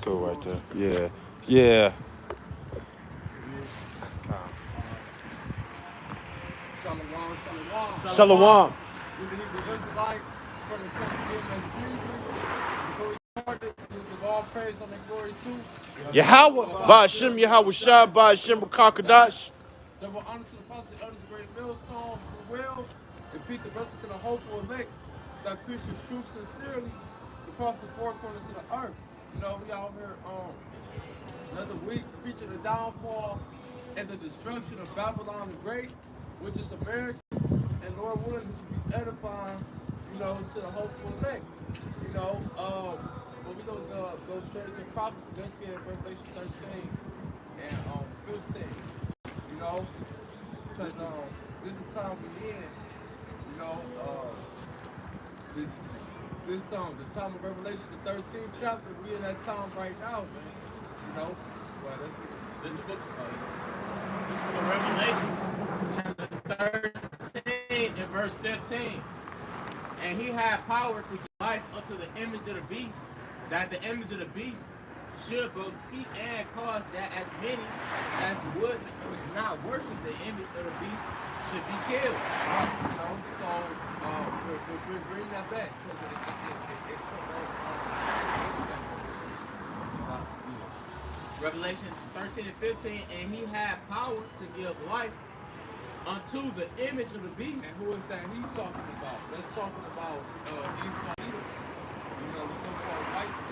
cool right there. Yeah. Yeah. Shalom, shalom. Shalom. We the Hebrew Israelites from the GMS Before we started, give all praise on the glory too. Yahweh. Ba'ashem Yahweh Shah. Ba'ashem Rakakadash. Double honor to the apostles, the elders, the great millstone, who will, and peace and blessing to the hopeful elect that preach the truth sincerely across the four corners of the earth. You know, we out here another week preaching the downfall and the destruction of Babylon the Great, which is America, and Lord willing, this will be edifying, you know, to the hopeful elect. You know, but we're going to go straight into prophecy. Let's get Revelation 13 and 15. You know, because this is the time we're in, you know, this time, the time of Revelation, the 13th chapter, we in that time right now, man. You know, but let's get it. This is the book of Revelation, chapter 13 and verse 15. And he had power to give life unto the image of the beast, that the image of the beast should both speak and cause that as many as would not worship the image of the beast should be killed. You know, so we're bringing that back because it took Revelation 13 and 15, and he had power to give life unto the image of the beast. And who is that he talking about? That's talking about Esau Edom. You know, the so-called white man.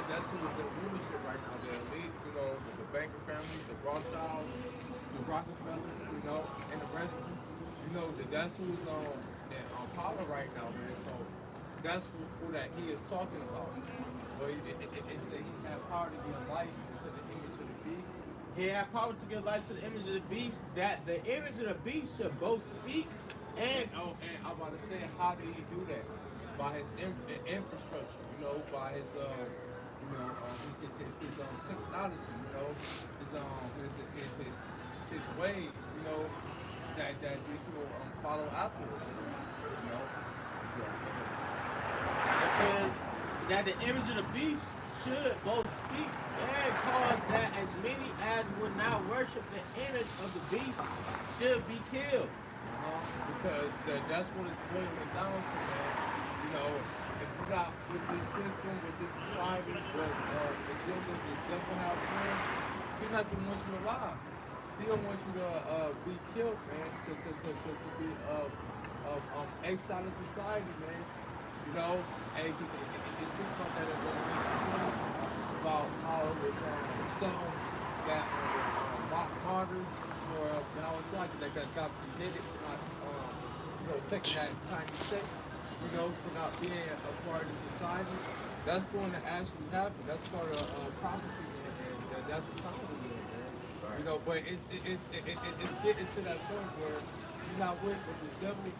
That's who is in rulership right now. The elites, you know, the banker families, the Rothschilds, the Rockefellers, you know, and the rest of them. You know, that's who's on power right now, man. So that's who that he is talking about. But it said he had power to give life to the image of the beast. He had power to give life to the image of the beast, that the image of the beast should both speak and I'm about to say, how did he do that? By his infrastructure, you know, by his his technology, you know, his ways, you know, that these people follow after, you know. it says that the image of the beast should both speak and cause that as many as would not worship the image of the beast should be killed. Because that's what it's boiling down to, man. You know, if you're not with this system, with this society, with agenda, this devil have plans, he's not gonna want you alive. He don't want you to be killed, man. To be exed out of society, man. You know, and it's good about that about how it was some that martyrs for Yahweh that got beheaded for not taking that tiny step, you know, for not being a part of society. That's going to actually happen. That's part of prophecy, and that's the time we're in, man. Right. You know, but it's getting to that point where you're not with what this devil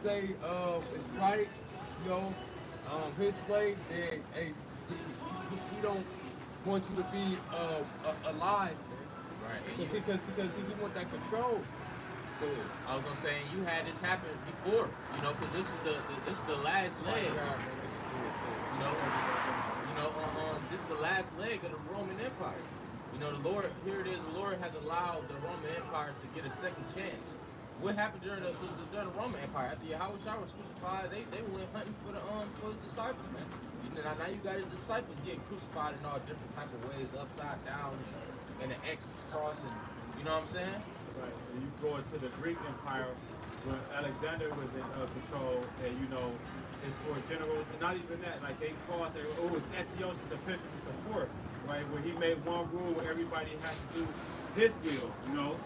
say is right, you know, his way, then hey, he don't want you to be alive, man. Right. Because he want that control. I was gonna say you had this happen before, you know, because this is the last leg. This is the last leg of the Roman Empire. You know, the Lord has allowed the Roman Empire to get a second chance. What happened during the Roman Empire? After Yahweh Shah was crucified, they went hunting for his disciples, man. Now you got his disciples getting crucified in all different type of ways, upside down and an X cross, and you know what I'm saying? Right. And you go into the Greek Empire when Alexander was in control, and you know, his four generals, and not even that, like they called it was Antiochus Epiphanes IV, right, where he made one rule where everybody has to do his will, you know.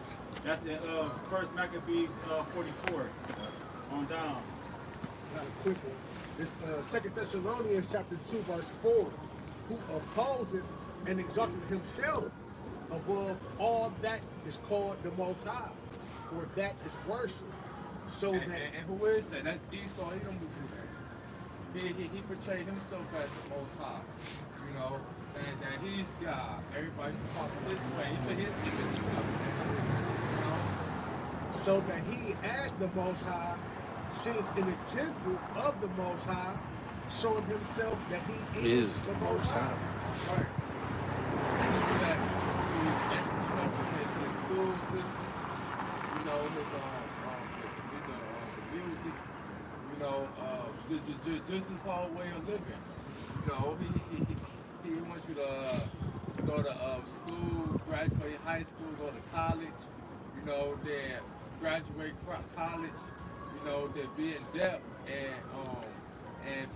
That's in First Maccabees 44 on down. Quickly, this 2 Thessalonians chapter 2 verse 4, who opposed it and exalted himself above all that is called the Most High, or that is worship. So and who is that? That's Esau Edom who do that. He portrayed himself as the Most High, you know, and that he's God. Everybody should follow his way. He put his image and stuff, you know. So that he, as the Most High, sits in the temple of the Most High, showing himself that he is the Most High. Right. system, you know, his the music, you know, just his whole way of living. You know, he wants you to go to school, graduate high school, go to college, you know, then graduate college, you know, then be in debt and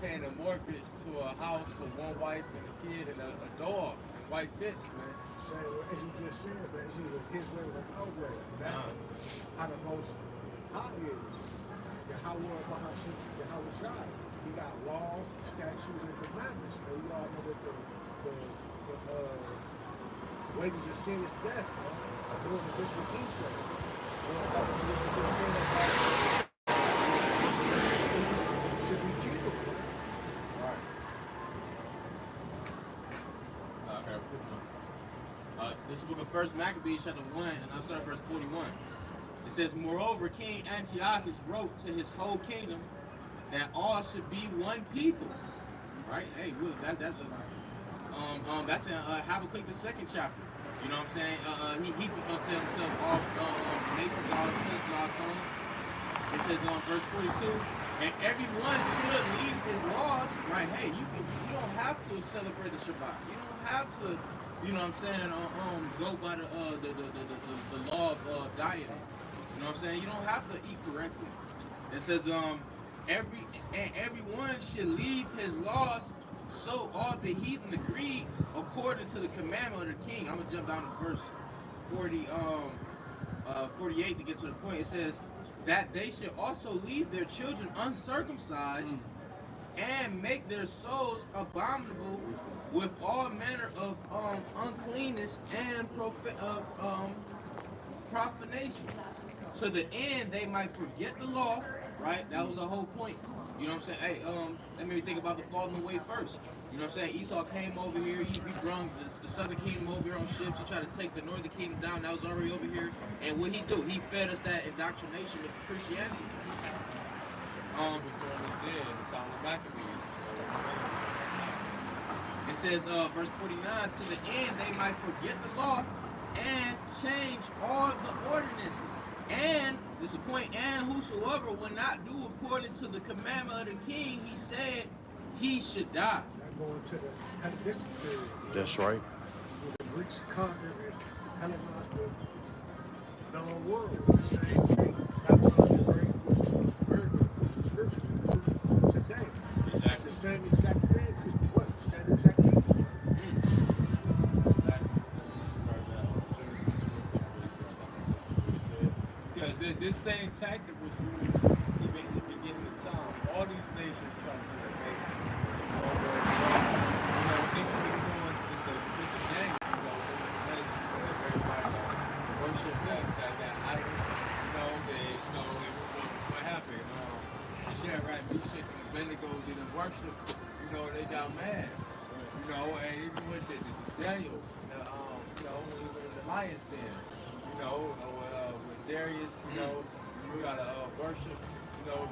paying a mortgage to a house with one wife and a kid and a dog and white fish, man. So, as you just said, man, it's either his way or our way. That's how the most high is. Yahweh Bahashim, Yahweh Shai. He got laws, statutes, and commandments. And we all know that the wages of sin is death, man. Doing the bishop of Esau. Should be cheaper, man. Right. Okay, quick one. This is the book of 1 Maccabees, chapter 1, and I'll start at verse 41. It says, moreover, King Antiochus wrote to his whole kingdom that all should be one people. Right? Hey, look, that's in Habakkuk, the 2nd chapter. You know what I'm saying? He heaped unto himself all nations, all kings, all tongues. It says on verse 42, and everyone should leave his laws. Right? Hey, you don't have to celebrate the Shabbat. You don't have to, you know what I'm saying? Go by the law of dieting. You know what I'm saying? You don't have to eat correctly. It says everyone should leave his laws, so all the heathen agreed according to the commandment of the king. I'm gonna jump down to verse 48 to get to the point. It says that they should also leave their children uncircumcised and make their souls abominable with all manner of uncleanness and profanation, to the end they might forget the law. Right? That was the whole point. You know what I'm saying? Hey, that made me think about the falling away first. You know what I'm saying? Esau came over here. He brung the southern kingdom over here on ships. He tried to take the northern kingdom down. That was already over here. And what he do? He fed us that indoctrination of Christianity. Was doing this then in the time of Maccabees. It says, verse 49, to the end they might forget the law and change all the ordinances. And, this is the point, and whosoever will not do according to the commandment of the king, he said he should die. That going to the Hellenistic period. That's right. Where the Greeks conquered and Hellenized the known world. The same thing. Babylon the Great, which is very good, which is scriptures today. Exactly. The same exact thing. What? The same exact thing. This same tactic was used even in the beginning of time. All these nations try to do that. You know, when they go into the gang, you know, everybody worship that idol. You know, what happened? Shadrach, Meshach, and Abednego didn't worship. You know, they got mad. You know, and even with Daniel, you know, when he was in the lion's den, you know, with Darius, you know, you gotta worship. You know,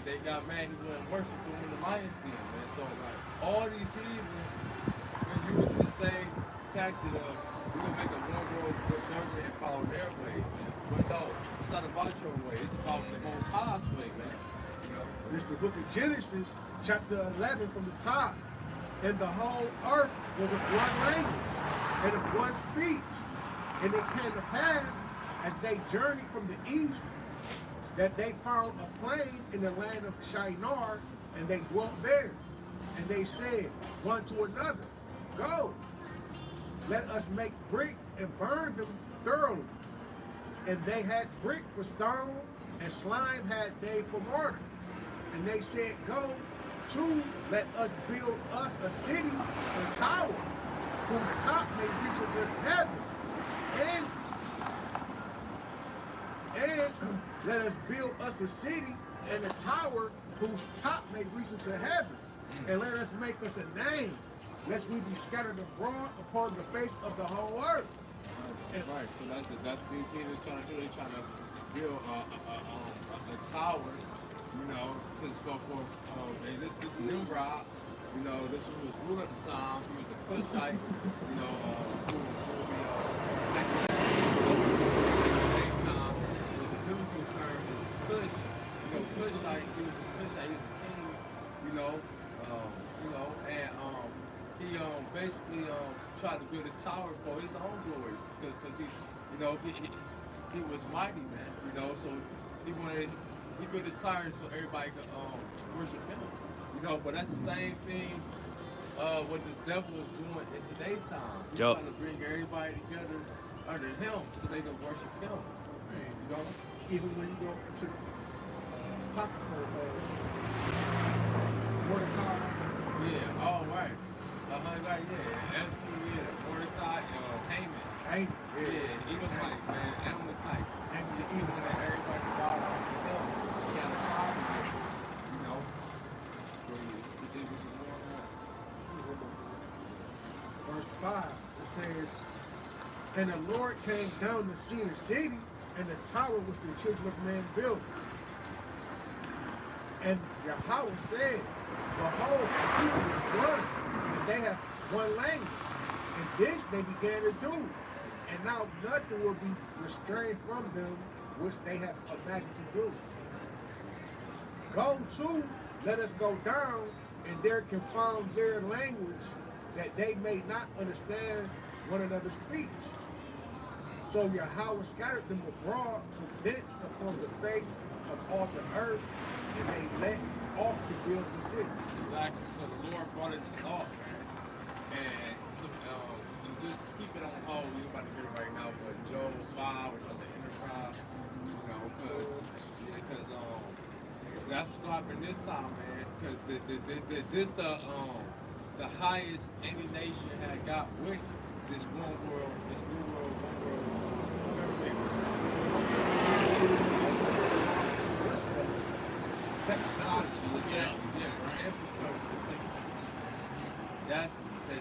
they got mad. He wouldn't worship them in the lion's den, man. So like all these heathens been using the same tactic of we're gonna make a one world government and follow their way, man. But no, it's not about your way. It's about the Most High's way, man. You know? This is the book of Genesis, chapter 11 from the top. And the whole earth was of one language and of one speech. And it came to pass, as they journeyed from the east, that they found a plain in the land of Shinar, and they dwelt there. And they said one to another, go, let us make brick and burn them thoroughly. And they had brick for stone, and slime had they for mortar. And they said, go to, let us build us a city, a tower, whose top may reach into heaven. And let us build us a city and a tower whose top may reach into heaven. And let us make us a name, lest we be scattered abroad upon the face of the whole earth. And right, so that's these heathens trying to do. They're trying to build a tower, you know, this Nimrod, you know, this was ruler at the time. He was a Cushite, you know, who Cush, Cushites. He was a Cushite. He was a king, you know, and he basically tried to build his tower for his own glory because he was mighty, man, so he built his tower so everybody could worship him, but that's the same thing what this devil is doing in today's time. He's trying to bring everybody together under him so they can worship him. Even when you go into apocryphal Mordecai. Yeah, all right. Right, yeah. Esther, yeah. Mordecai, Haman. Yeah, even like, man, Amalekite. Even that everybody bowed down to him. He had a problem, which is more than Verse 5, it says, and the Lord came down to see the city, and the tower which the children of man built. And Yahweh said, behold, the people is one, and they have one language. And this they began to do. And now nothing will be restrained from them which they have imagined to do. Go to, let us go down, and there confound their language, that they may not understand one another's speech. So Yahweh scattered them abroad from thence upon the face of all the earth, and they let off to build the city. Exactly. So the Lord brought it to naught, man. And so to just keep it on hold, we're about to get it right now, but Job 5 or something, Enterprise, because that's what's gonna happen this time, man. Because the highest any nation had got with this one world, this new world, one world. Technology, yeah, infrastructure.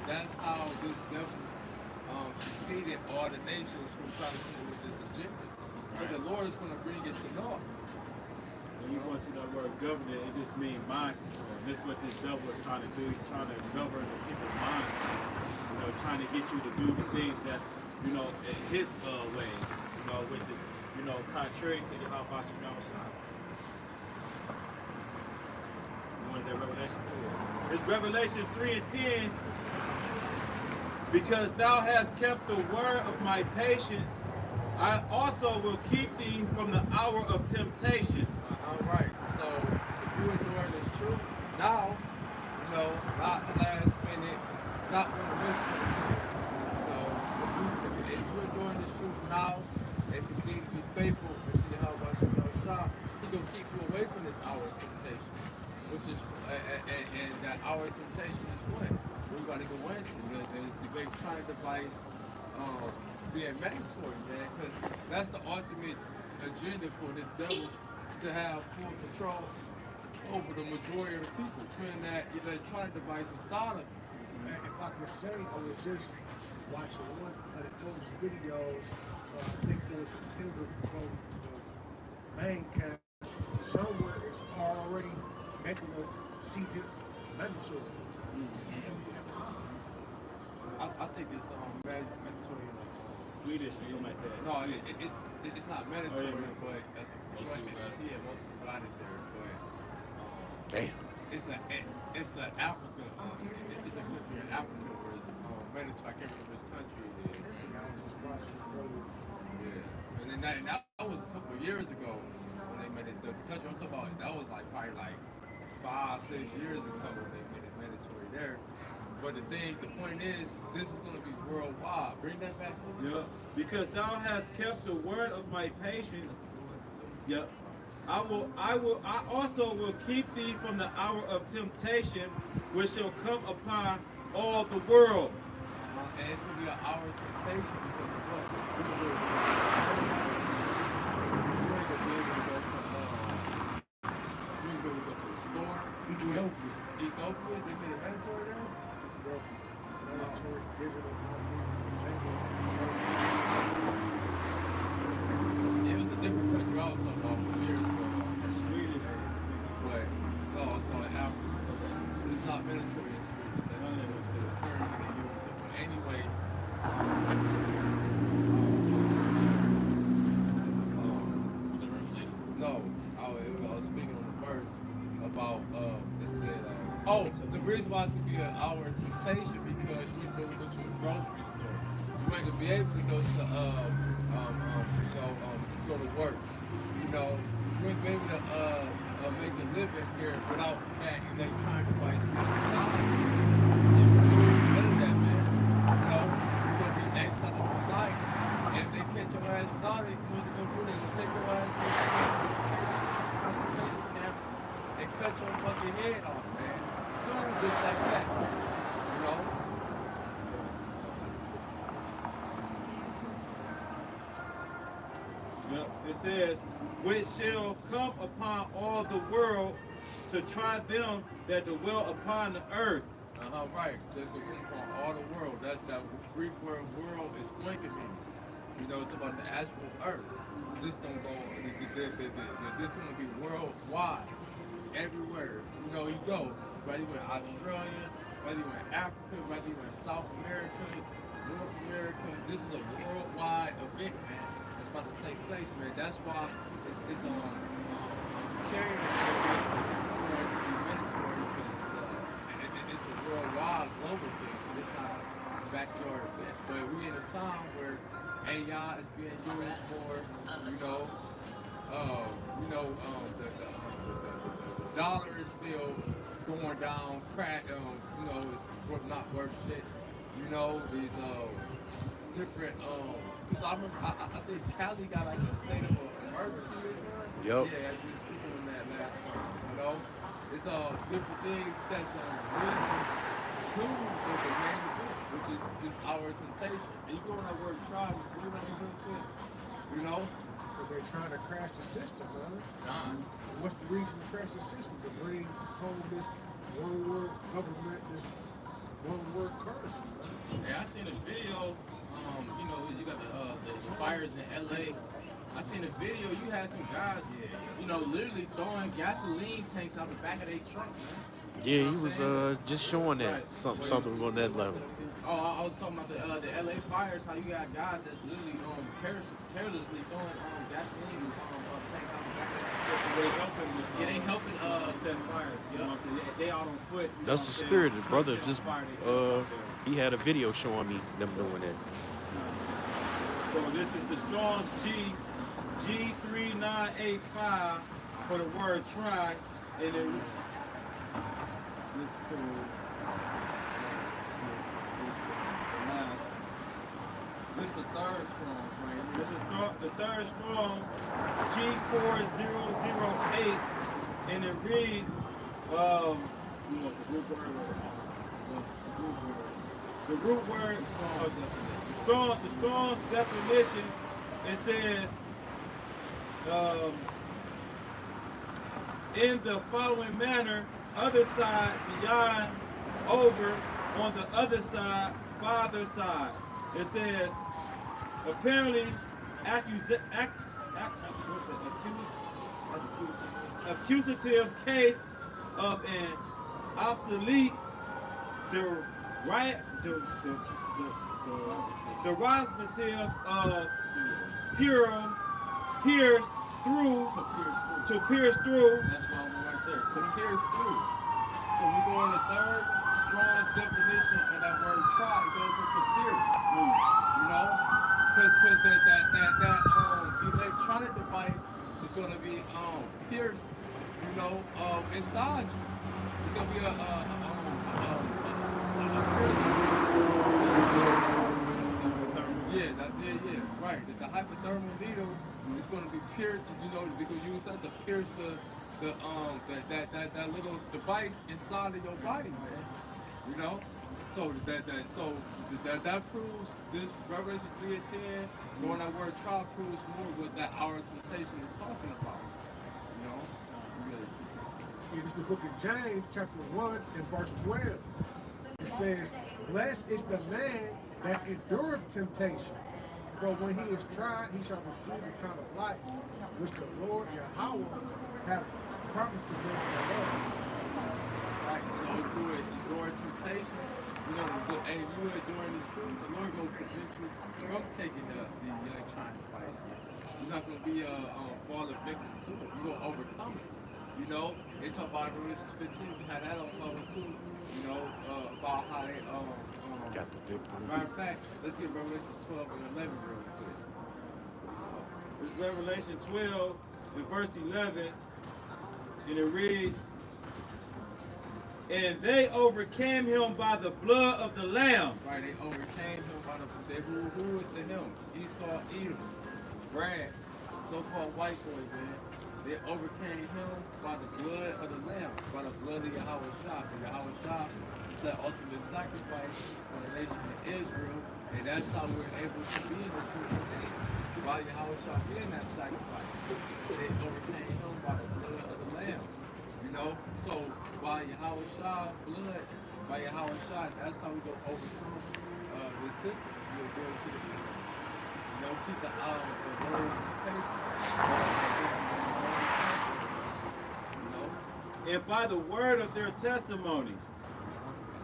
That's how this devil succeeded all the nations who try to come up with this agenda. But the Lord is going to bring it to naught. When you go into that word government, it just means mind control. This is what this devil is trying to do. He's trying to govern the people's minds. Trying to get you to do the things that's, in his ways, which is, contrary to your Yahweh Shai. You want that Revelation 4? It's Revelation 3 and 10. Because thou hast kept the word of my patience, I also will keep thee from the hour of temptation. All right. So if you ignore this truth now, not last minute, not when the list if you ignore this truth now and continue to be faithful until you have Shah, He's gonna keep you away from this hour of temptation, which is and that hour of temptation is what we're about to go into. There's the big trying device being mandatory, man, because that's the ultimate agenda for this devil to have full control over the majority of the people, putting that electronic device inside of you. If I could say, I was just watching one of those videos. I think there was an interview from the main camp. Somewhere is already making a CD mandatory. I think it's mandatory. Swedish or something like that. No, it's not mandatory, but Most people got it. Yeah, most people got it there, but Damn. it's a Africa. It's a country in Africa where it's mandatory. I can't remember which country it is. I was just watching the road. Yeah, and then that was a couple of years ago when they made it. The country I'm talking about, that was probably 5-6 years ago when they made it mandatory there. But the point is, this is going to be worldwide. Bring that back over. Yeah, because thou hast kept the word of my patience. Yep. I also will keep thee from the hour of temptation, which shall come upon all the world. And it's going to be an hour of temptation because of what? We ain't going to be able to go to a store. Ethiopia, they made it mandatory there? Mandatory digital It was a different country I was talking about from years ago. Swedish. But no, it's called Africa. So it's not mandatory in Sweden. That's the currency they use. But anyway, no, I reason why it's gonna be an hour of temptation because you go to a grocery store. You ain't gonna be able to go to go to work. You know, you ain't gonna be able to make a living here without that electronic device being inside. None of that, man. You know, you're gonna be X out of society. And if they catch your ass without it, you know what they're gonna do? They're gonna take your ass to a concentration camp and cut your fucking head off, man. Just like that, you know? Yep. It says, which shall come upon all the world to try them that dwell upon the earth. Right. That's gonna come upon all the world. That Greek word world is oikoumene. You know, it's about the actual earth. This don't go. This gonna be worldwide, everywhere. You know, you go. Whether you in Australia, whether you in Africa, whether you in South America, North America, this is a worldwide event, man. It's about to take place, man. That's why it's tearing for it to be mandatory because it's a worldwide, global thing. It's not a backyard event. But we in a time where AI is being used more, the dollar is still going down, it's not worth shit. You know, these different because I remember I think Cali got like a state of emergency or something. Yep. Yeah, you were speaking on that last time. You know, it's different things that's leading to the main event, which is just our temptation. And you go on that word try, you know. Because they're trying to crash the system, brother. Nah. What's the reason to crash the system? To bring home this one word government, this one word currency, man. Yeah, I seen a video. You got the fires in LA. I seen a video. You had some guys, literally throwing gasoline tanks out the back of their truck, man. Yeah, he was just showing that something on that level. Oh, I was talking about the LA fires. How you got guys that's literally carelessly throwing gasoline tanks out the back of their truck. They helping set fires. You know what I'm saying? They out on foot. That's the spirit, brother. Just he had a video showing me them doing that. So this is the Strong's G3985 for the word try, and then this code. This the third Strong's, right? This is the third Strong's G4008, and it reads, the root word, the Strong's definition. It says, in the following manner, other side, beyond, over, on the other side, father side. It says, apparently, accusative case of an obsolete derivative of pierce through. That's why I went right there. To pierce through. So we go in the third Strong's definition, and that word try goes into pierce. You know, because that electronic device is going to be pierced. Inside you. It's going to be a piercing. Right. The hypothermal needle is going to be pierced. They're going to use that to pierce that little device inside of your body, man. You know. So that proves this Revelation 3:10. Going that word try proves more what that hour of temptation is talking about. You know. It is the book of James, chapter 1 and verse 12. It says, blessed is the man that endureth temptation. For when he is tried, he shall receive the kind of life which the Lord Yahweh hath promised to them in love. Right, so if you endure temptation, if you endure this truth, the Lord will prevent you from taking the electronic device. You're not going to be a fall victim to it. You're going to overcome it. You know, they talk about Revelation 15, we had that on cover too. You know, about how they Got the victory. matter of fact, let's get Revelation 12 and 11 real quick. It's Revelation 12 and verse 11, and it reads, and they overcame him by the blood of the Lamb. Right, they overcame him by who is the him? Esau, Edom, Brad, so-called white boys, man. They overcame him by the blood of the Lamb, by the blood of Yahweh Shah. And Yahweh Shah is the ultimate sacrifice for the nation of Israel, and that's how we're able to be in the truth today, by Yahweh Shah being that sacrifice. So they overcame him by the blood of the Lamb. You know, so by Yahweh Shah blood, by Yahweh Shah, that's how we go overcome the system. We'll go into the East. You know, keep the word of his patience. You know? And by the word of their testimony.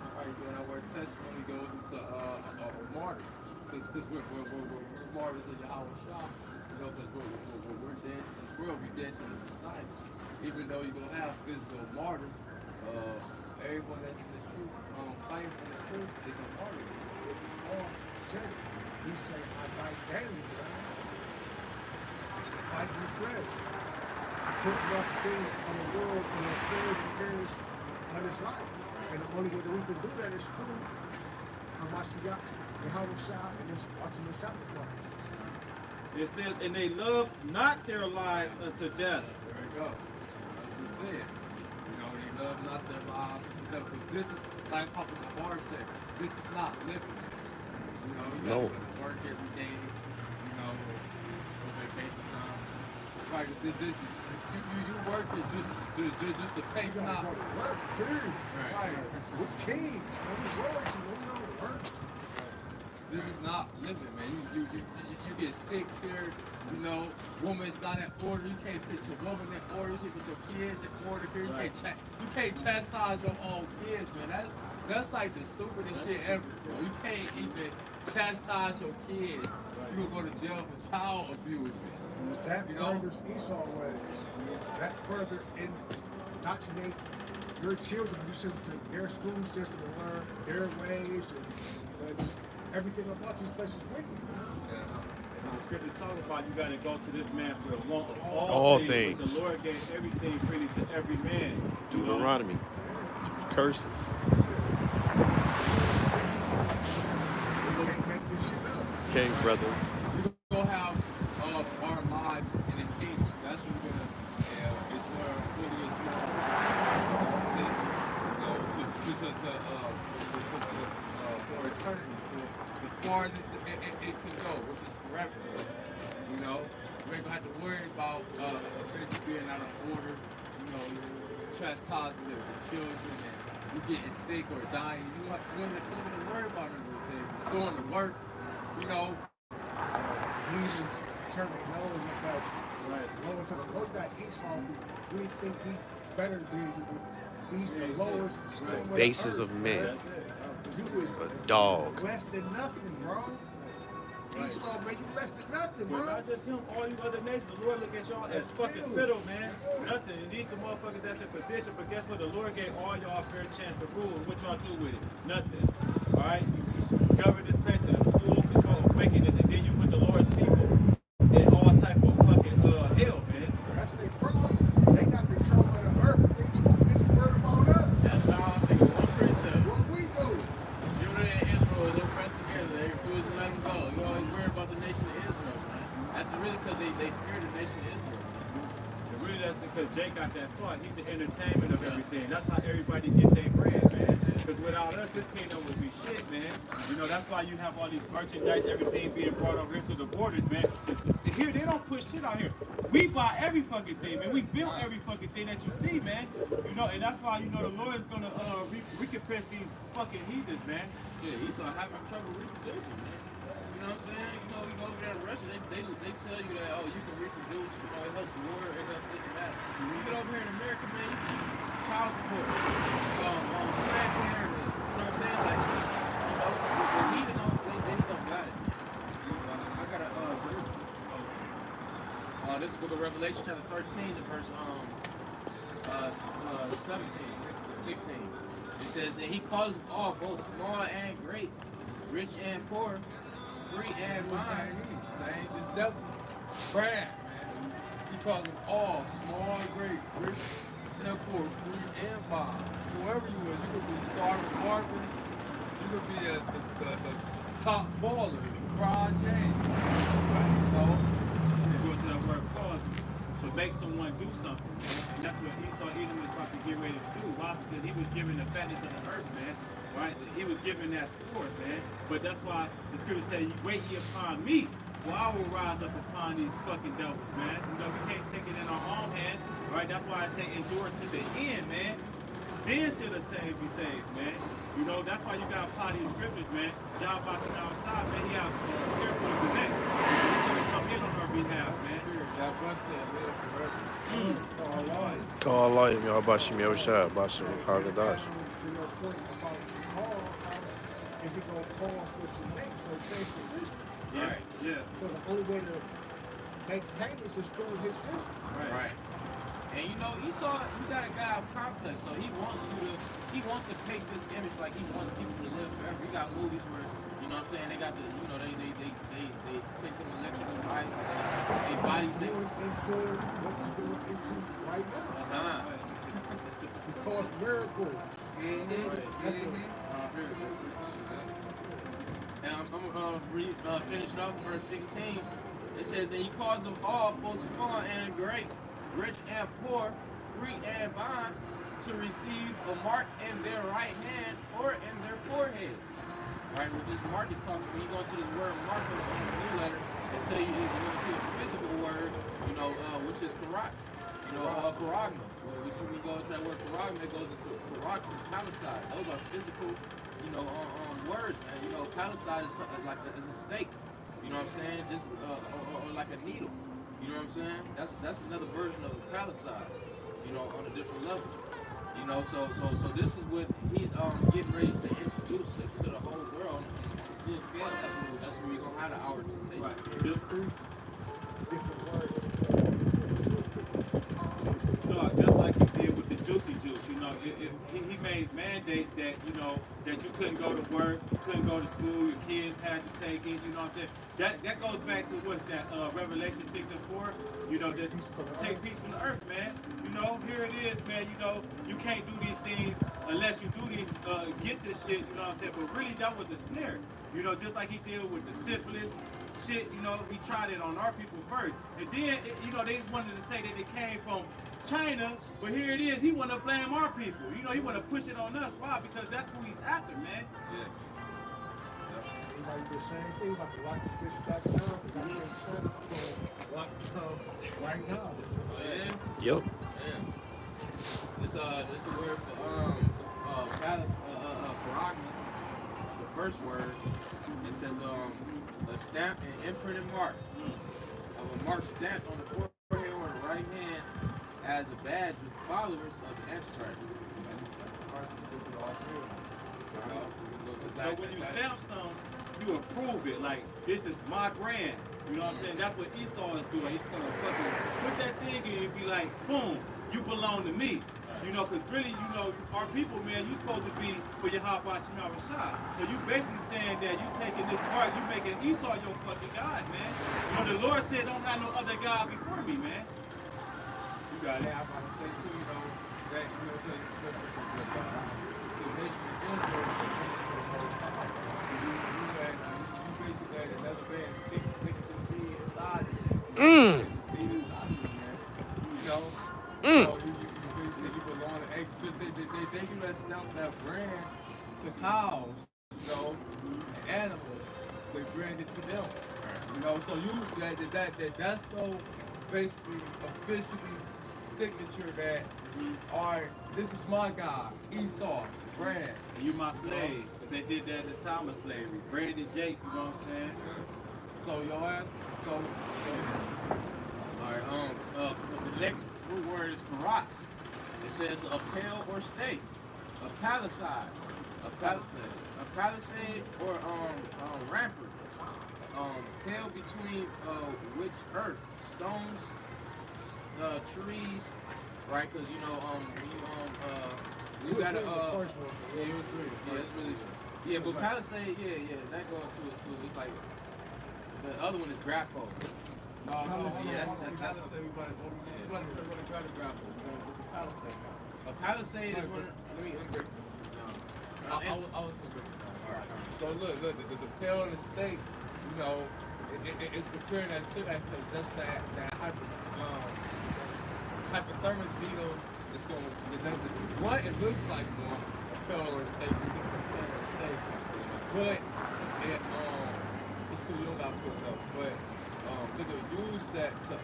Right, that word testimony goes into a martyr. Because we're martyrs of Yahweh Shah. You know, because we're dead to this world, we're dead to the society. Even though you're going to have physical martyrs, everyone that's in the truth, fighting for the truth is a martyr. Paul said it. He said, I fight daily, fight in the flesh. Putting off things on the world and the affairs and cares of his life. And the only way that we can do that is through Hamashiach, Yahweh Shah, and his ultimate sacrifice. It says, and they loved not their lives unto death. There we go. Like you said, you know, they love not their lives to death. Because this is, like Apostle Gabar said, this is not living. You know, you gotta go to work every day, you know, go vacation time. Right, this is, you working just to pay You gotta not. go to work, period. Right. We're kings, when we royalty, when we go to work. This is not living, man. You get sick here, you know, woman's not in order, you can't put your woman in order, you can't put your kids in order here, you can't chastise your own kids, man. That's like the stupidest shit ever, bro. You can't even chastise your kids. You will go to jail for child abusement. That You know? furthers Esau ways. That further indoctrinate your children. You send them to their school system to learn their ways and just everything about these places wicked. And the scripture talks about you got to go to this man for the want of All but things. the Lord gave everything freely to every man. Deuteronomy. Curses. You can't make this shit up. Okay, brother. We're going to have our lives in the kingdom. That's what we're going to enjoy fully for eternity, for the farthest it can go, which is forever. You know, we ain't going to have to worry about things being out of order, you know, chastising the children and you getting sick or dying. You don't have to worry about none of those things. Going to work, you know, Jesus determined no one about you. Right. No one's gonna look at Esau. We think he's better than you. He's the lowest scum of Basis the of earth, man. man. You is A dog. less than nothing, bro. Esau made you less than nothing, But bro. not just him, all you other nations. The Lord look at y'all as fucking spittle, man. Nothing. And these the motherfuckers that's in position, but guess what? The Lord gave all y'all a fair chance to rule. And what y'all do with it? Nothing. Alright? You govern this place in full control of wickedness, and then you put the Lord's people in all type of fucking hell, man. That's their problem. They got control of the earth. They too busy worried about us. That's how I think one precept. What we do? Judah and Israel is oppressed together. They refuse to let them go. You always worry about the nation of Israel, man. That's really because they fear the nation of Israel. And really, that's because Jake got that sword. He's the entertainment of everything. That's how everybody get their bread, man. Because without us, this kingdom would be shit, man. You know, that's why you have all these merchandise, everything being brought over here to the borders, man. Here, they don't push shit out here. We buy every fucking thing, man. We build every fucking thing that you see, man. You know, and that's why, you know, the Lord is going to recompense these fucking heathens, man. Yeah, Esau having trouble reproducing, man. You know what I'm saying? You know, you go over there in Russia, they tell you that, oh, you can reproduce, you know, it helps the war, it helps this and that. When you get over here in America, man, you can child support, Planned Parenthood, you know what I'm saying? Like, you know, the heathen they just don't got it. I got a, this is book of Revelation, chapter 13, the verse 16. It says, and he calls all, both small and great, rich and poor, free and bond. Same. It's definitely Brad, man. He calls them all small, great, rich, and poor, free and bond. Whoever you is, you could be starving Marvin, you could be the top baller, LeBron James. You know? You go to that word cause to make someone do something, man. And that's what Esau Edom was about to get ready to do. Why? Because he was given the fatness of the earth, man. Right? He was given that sport, man. But that's why the scripture said, wait ye upon me, for I will rise up upon these fucking devils, man. You know, we can't take it in our own hands, right? That's why I say endure to the end, man. Then shall the saved be saved, man. You know, that's why you gotta apply these scriptures, man. John Basham outside, man, he have careful to that. He's gonna come in on our behalf, man. That busted and live forever. Allah, Yahbashim Yahushua, Bashim Hagadash. To your point about the cause, how is it going to cause what you make? Going to change the system. Yeah, Right. yeah. So the only way to make payments is through his system. Right. And you know, Esau, you got a guy of complex, so he wants to paint this image like he wants people to live forever. He got movies where, you know what I'm saying, they got the, you know, they take some electrical device and they bodies they Going into what you're going into right now. Because miracles. That's it. And I'm gonna finish it off verse 16. It says, and he calls them all, both small and great, rich and poor, free and bond, to receive a mark in their right hand or in their foreheads. Right, well, this mark is talking, when you go into this word mark in the new letter, they tell you it's going to a physical word, you know, which is karatz. You know, karagma. Which when you go into that word karagma, it goes into karatz and palisade. Those are physical, you know, words, man. You know, palisade is something like is a stake. You know what I'm saying? Just or like a needle. You know what I'm saying? That's another version of palisade. You know, on a different level. You know, so this is what he's getting ready to introduce to the whole world on a full scale. That's where we're gonna have the hour temptation. Right. Different words. No, just like he did with the juicy juice, you know, he made mandates that, you know, that you couldn't go to work, you couldn't go to school, your kids had to take it, you know what I'm saying? That goes back to what's that, Revelation 6 and 4, you know, that take peace from the earth, man. You know, here it is, man, you know, you can't do these things unless you do these, get this shit, you know what I'm saying? But really, that was a snare, you know, just like he did with the syphilis shit, you know, he tried it on our people first. And then, you know, they wanted to say that it came from China, but here it is, he want to blame our people. You know, he want to push it on us. Why? Because that's who he's after, man. Yeah. Anybody do the same thing about to lock this bitch back down? Because I think Trump's going to lock it down right now. Oh, yeah. Yep. Yeah. This the word for paragma. The first word. It says a stamp and imprinted mark of a mark stamped on the forehead or the right hand as a badge with followers of the Antichrist. So when you stamp some, you approve it. Like, this is my brand. You know what I'm saying? That's what Esau is doing. He's going to fucking put that thing in and be like, boom, you belong to me. You know, because really, you know, our people, man, you supposed to be for your hot by Shema Rashad. So you basically saying that you taking this mark, you making Esau your fucking God, man. You know, the Lord said, don't have no other God before me, man. You got it. Yeah, I'm about to say too, you know, that, you know, because the nation of Israel, you basically had another man stick the seed inside it. The seed inside it, man. You know? So you basically you belong to eggs, because they give that stamp, that brand to cows, you know, and animals. They brand it to them. You know, so that's no basically officially signature that this is my God, Esau, brand. You my slave. But they did that at the time of slavery. Brandon Jake, you know what I'm saying? So your ass, Alright, the next word is karatz. It says a pale or stake, a palisade or rampart, pale between which earth, stones, trees, right? Because you know, we got the to first one. Yeah, it was really. yeah, it's really yeah, but Palisade, yeah, that go into it too. It's like the other one is Grapho. No, Yeah, that's Palisade. We got to grab the grapple. We're going to put the Palisade now. A Palisade is one. Let me break. I was gonna break it down. All right. So look, the pale and the steak, you know, it's comparing that to that because that's that hypothermic beetle. It's going what it looks like more a pale or steak, but it's cool. You don't gotta put it up, but they could use that to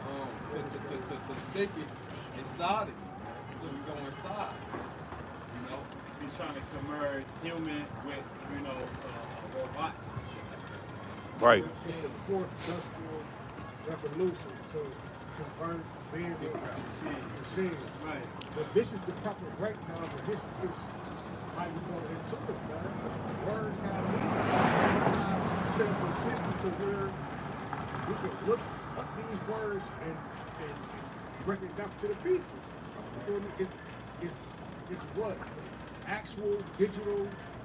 stick it inside of you, man. So you go inside, you know. He's trying to converge human with, you know, robots and shit. Right. The fourth industrial revolution to convert man to machine. Right. But this is the proper breakdown, but this is how you go into it, man. Words have meaning. Words have set up a system to where we can look up these words and break it down to the people. You feel me? It's what? Actual digital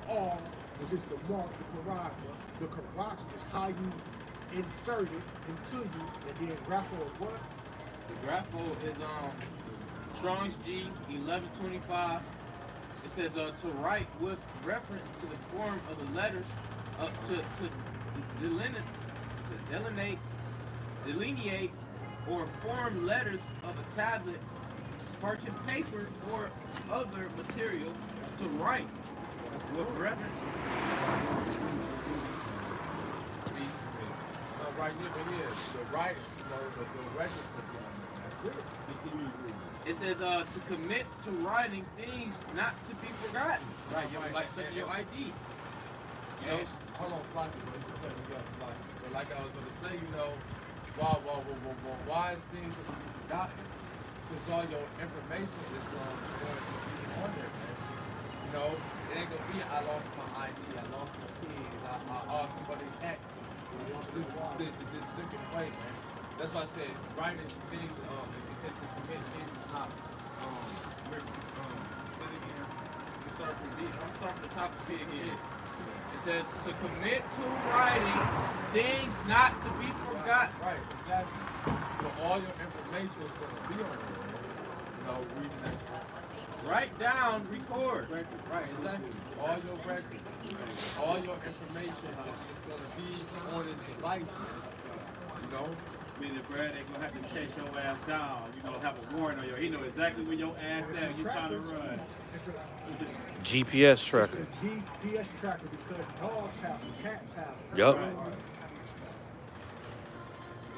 all was just the mark, the Quran. The Quran is how you insert it into you, and then grapple is what? The Grapho is Strong's G 1125. It says to write with reference to the form of the letters, delineate or form letters of a tablet, parchment paper, or other material to write with reference. Right here, but yeah, the writers, the records. It says to commit to writing things not to be forgotten. Right, like such as your ID. You know, Hold on, slightly, bro. You can cut me off slightly. But like I was going to say, you know, why is things to be forgotten? Because all your information is going to be on there, man. You know, it ain't going to be, I lost my ID, I lost my keys, I somebody hacked me. This took it away, man. That's why I said writing things, it said to commit things is not, say it again. I'm sorry from the top of the again. It says to commit to writing things not to be forgotten. Right, exactly. So all your information is going to be on there, man. You know, reading that. Write down, record. Records, right, exactly. All your records, all your information is going to be on this device, man. You know? Meaning, Brad, they gonna have to chase your ass down. You know, have a warrant on you. He know exactly where your ass at. You trying to run. GPS tracker. It's a GPS tracker because dogs have them, cats have them. Yup.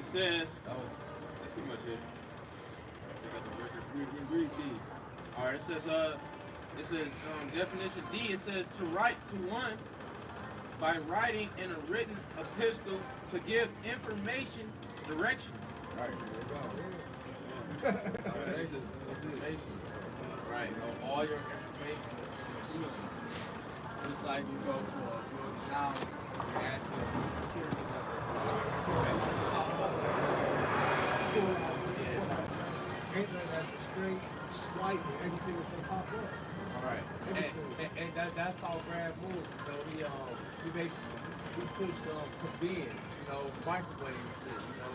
It says, that's pretty much it. They got the record. Read D. All right, it says definition D. It says to write to one by writing in a written epistle to give information, directions. Right, there you go. Information. Right, you know, all your information is going to be on there. Just like you go to now, you ask for a security number. Anything that's a straight swipe, everything is gonna pop up. All right. And that's how Brad moves. You know, we push convenience, you know, microwave shit, you know,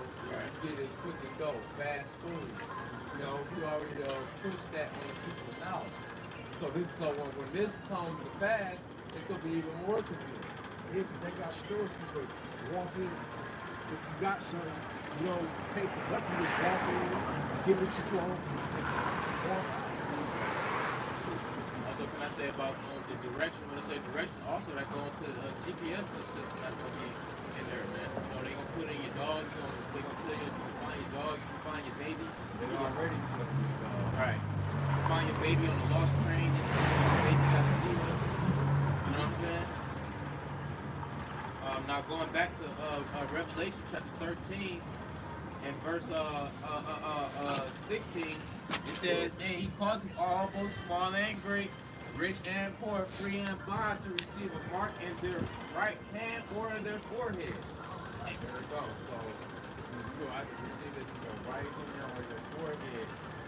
get it quick and go, fast food. You know, we already push that on the people now. So when this comes to pass, it's gonna be even more convenient. If they got stores you could walk in, if you got something, you don't pay for nothing, you just walk in, get what you want, and walk out. Also, can I say about the direction? When I say direction, also that go into the GPS system that's gonna be in there, man. You know, they gonna put in your dog. They gonna tell you that you can find your dog, you can find your baby. They already put your dog. Right. You can find your baby on the lost train. Your baby got to see them. You know what I'm saying? Now going back to Revelation chapter 13 and verse 16, it says, and he caused all, both small and great, rich and poor, free and bond, to receive a mark in their right hand or in their foreheads. There we go. So you go after you see this in your right hand or your forehead,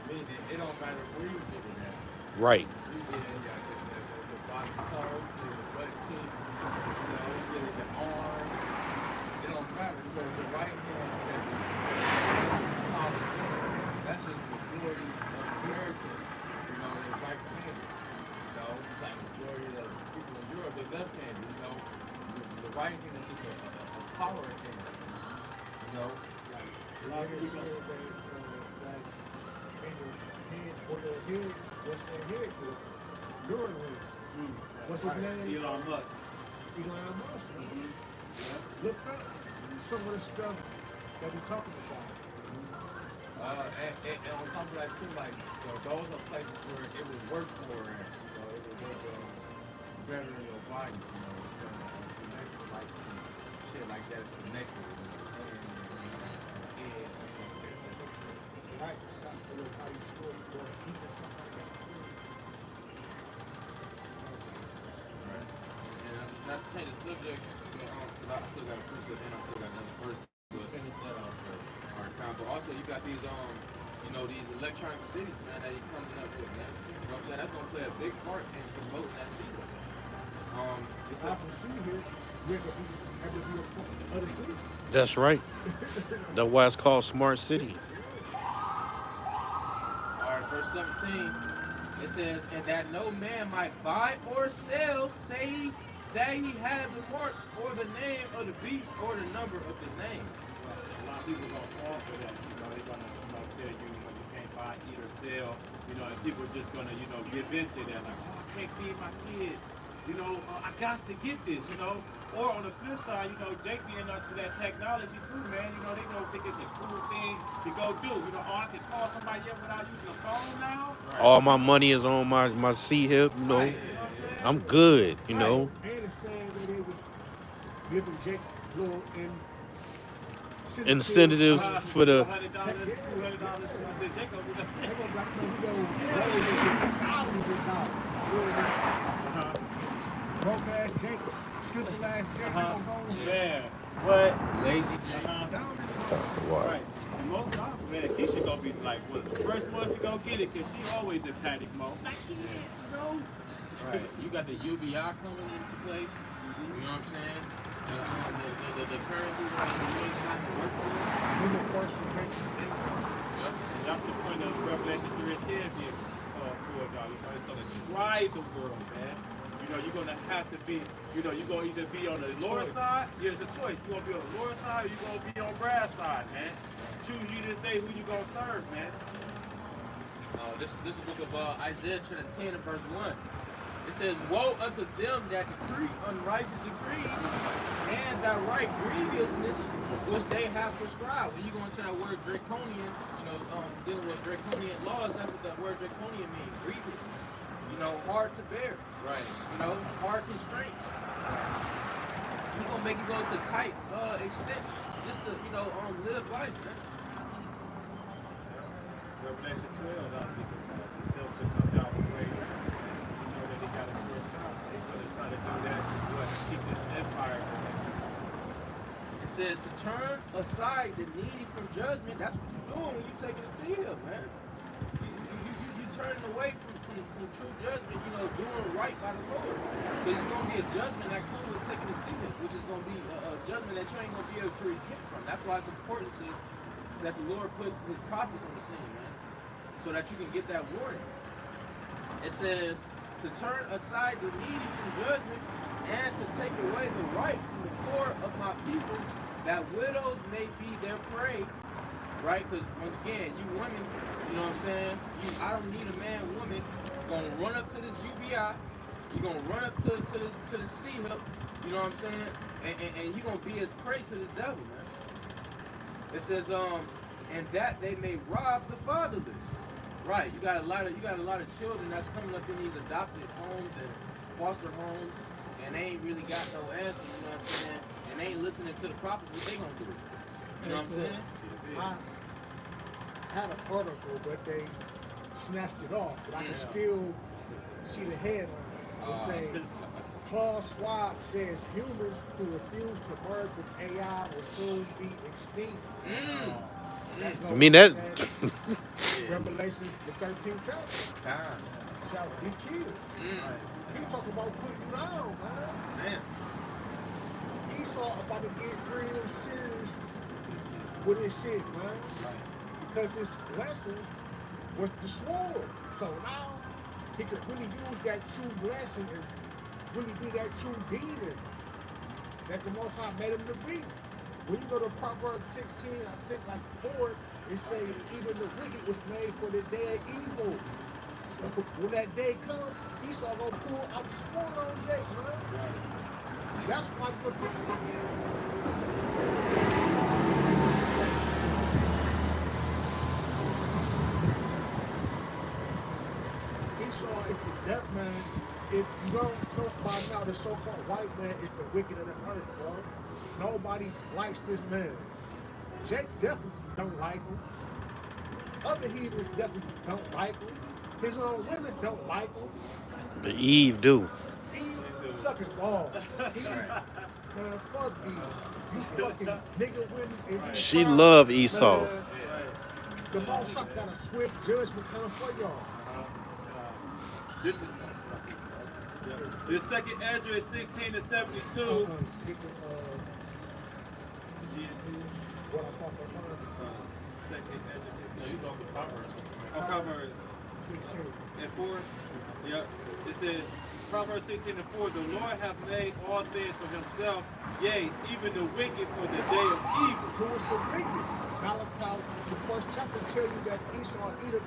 It don't matter where you get it at. Right. You get it at the bottom toe, you get it the butt cheek, you get it the arm. It don't matter because the right hand has the power. That's just majority of Americans, they're right-handed. Just like majority of the people in Europe, they're left-handed. The right hand is just a power hand. A lot of people say that in your head, or their head, what's their head do? Your head. What's his name? Elon Musk. Elon Musk. Look up some of the stuff that we're talking about. And on top of that too, like those are places where it would work more at. It would work better in your body. So connected like some shit like that is connected with your hand, head. Right, something like how you store or keep or something like that. Right. And not to change the subject, because I still got a precept and I still got another verse. Finish that off. But also you got these these electronic cities, man, that you're coming up with, man. You know what I'm saying? That's gonna play a big part in promoting that city. It's I can see here, we're going to have to be a part of the other city. That's right. That's why it's called Smart City. Alright, verse 17, it says, and that no man might buy or sell save that he had the mark or the name of the beast or the number of his name. A lot of people gonna fall for that. They're gonna tell you, you can't buy, eat, or sell. And people's just gonna, give into that. Like, oh, I can't feed my kids. I got to get this. Or on the flip side, Jake being up to that technology too, man. They gonna think it's a cool thing to go do. I can call somebody up without using a phone now. Right. All my money is on my C hip. Right. I'm good. And it's saying that it was giving Jake little incentives for the. $100, $200. I said, Jake gonna be like, They're going to be like, $1,000,000. Broke ass Jake, simple ass Jake, man, what? Lazy Jake. Right. And most times, man, Keisha gonna be like one of the first ones to go get it because she always in panic mode. Like, yes, Right. You got the UBI coming into place. You know what I'm saying? The currency, you ain't have to work for it. Yep. That's the point of Revelation 3 and 10 being pulled out. It's gonna try the world, man. You're gonna have to be, you're gonna either be on the Lord's side. Here's a choice. You're gonna be on the Lord's side or you're gonna be on Brad's side, man. Choose you this day who you gonna serve, man. This is the book of Isaiah chapter 10 and verse 1. It says, woe unto them that decree unrighteous decrees and that write grievousness which they have prescribed. When you go into that word draconian, dealing with draconian laws, that's what that word draconian means. Grievous. Hard to bear. Right. Hard constraints. You're gonna make it go to tight extents just to, live life, man. Revelation 12, they'll come down the way to know that they got a short time. So he's gonna try to do that to keep this empire going. It says to turn aside the needy from judgment. That's what you're doing when you're taking a seat here, man. You turning away from true judgment, doing right by the Lord. But it's going to be a judgment that comes with taking a seat, which is going to be a judgment that you ain't going to be able to repent from. That's why it's important that the Lord put his prophets on the scene, man, so that you can get that warning. It says to turn aside the needy from judgment and to take away the right from the poor of my people, that widows may be their prey. Right? Because once again, you women, you know what I'm saying? I don't need a man, woman, gonna run up to this UBI, you're gonna run up to the C-hip, you know what I'm saying? And you're gonna be as prey to this devil, man. It says, and that they may rob the fatherless. Right, you got a lot of children that's coming up in these adopted homes and foster homes, and they ain't really got no answers, you know what I'm saying? And they ain't listening to the prophets, what they gonna do? You know what I'm saying? I had an article, but they snatched it off. But I can still see the headline. It's saying, Klaus Schwab says humans who refuse to merge with AI will soon be extinct. I mean that. Revelation, the 13th chapter. God. Shall be killed. He talk about putting down, man. Esau about to get real serious with his shit, man. Because his lesson was the sword. So now he could really use that true blessing and really be that true demon that the Most High made him to be. When you go to Proverbs 16, I think like 4, it say even the wicked was made for the day of evil. So when that day comes, Esau gonna pull out the sword on Jake, man. That's why we're Esau is the death man. If you don't know by now, the so-called white man is the wicked of the earth, bro. Nobody likes this man. Jake definitely don't like him. Other heathens definitely don't like him. His own women don't like him. But Eve do. Eve suck his balls. Eve, man, fuck Eve. You fucking nigga women. She love Esau. Man, the Most High got a swift judgment coming for y'all. This is the second Ezra is 16 to 72. GMT. What I call for Second Ezra 16. No, you go with Proverbs. Oh, Proverbs 16. and 4. Yep. It said, Proverbs 16 and 4, the Lord hath made all things for himself, yea, even the wicked for the day of evil. Who is the wicked? Malachi, the first chapter tell you that Esau and Edom